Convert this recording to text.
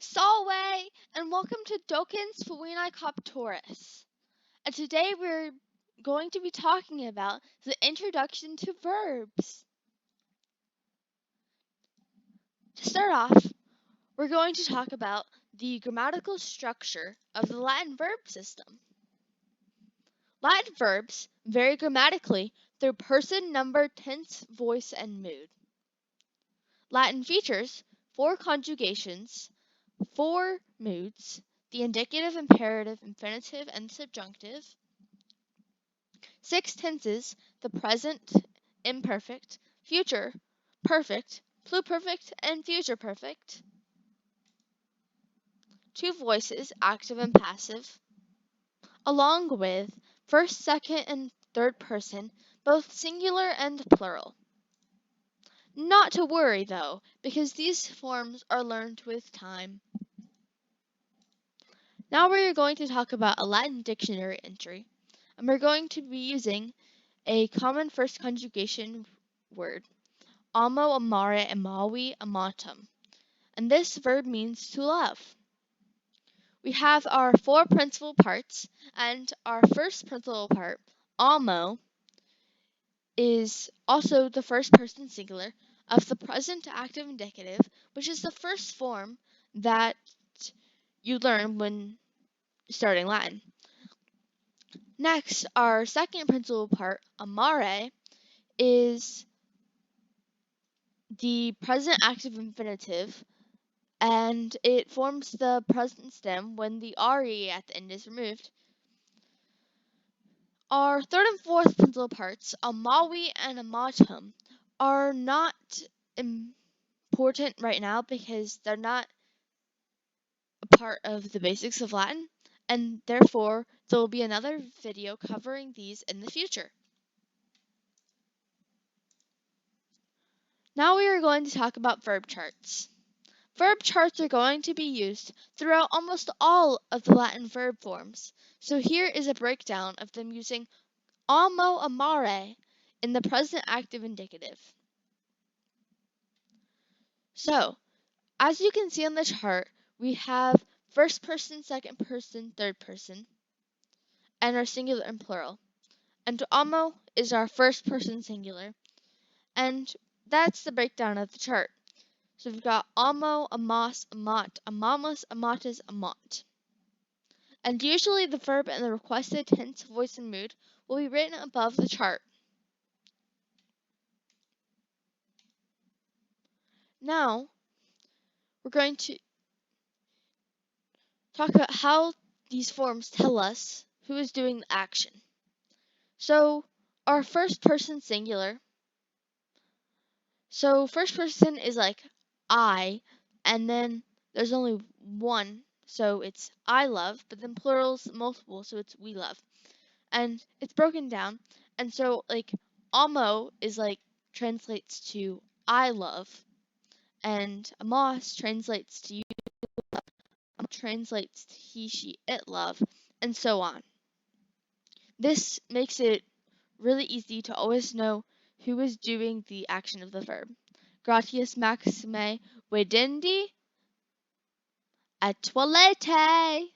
Salve, and welcome to Docens Phoenicopterus. And today we're going to be talking about the introduction to verbs. To start off, we're going to talk about the grammatical structure of the Latin verb system. Latin verbs vary grammatically through person, number, tense, voice, and mood. Latin features 4 conjugations, 4 moods, the indicative, imperative, infinitive, and subjunctive, 6 tenses, the present, imperfect, future, perfect, pluperfect, and future perfect, 2 voices, active and passive, along with first, second, and third person, both singular and plural. Not to worry though, because these forms are learned with time. Now we're going to talk about a Latin dictionary entry, and we're going to be using a common first conjugation word, amo, amare, amavi, amatum, and this verb means to love. We have our 4 principal parts, and our first principal part, amo, is also the first person singular of the present active indicative, which is the first form that you learn when starting Latin. Next, our second principal part, amare, is the present active infinitive, and it forms the present stem when the re at the end is removed. Our third and fourth principal parts, amawi and amatum, are not important right now because they're not a part of the basics of Latin, and therefore there will be another video covering these in the future. Now we are going to talk about verb charts. Verb charts are going to be used throughout almost all of the Latin verb forms, so here is a breakdown of them using amo, amare in the present active indicative. So, as you can see on the chart, we have first person, second person, third person, and our singular and plural. And amo is our first person singular, and that's the breakdown of the chart. So we've got amo, amas, amat, amamas, amatas, amat. And usually the verb and the requested tense, voice, and mood will be written above the chart. Now, we're going to talk about how these forms tell us who is doing the action. So, our first person singular. So, first person is like I, and then there's only one, so it's I love, but then plural's multiple, so it's we love. And it's broken down, and so like amo is like translates to I love, and amos translates to you, translates to he, she, it love, and so on. This makes it really easy to always know who is doing the action of the verb. Gratias maxime videndi, et toilette.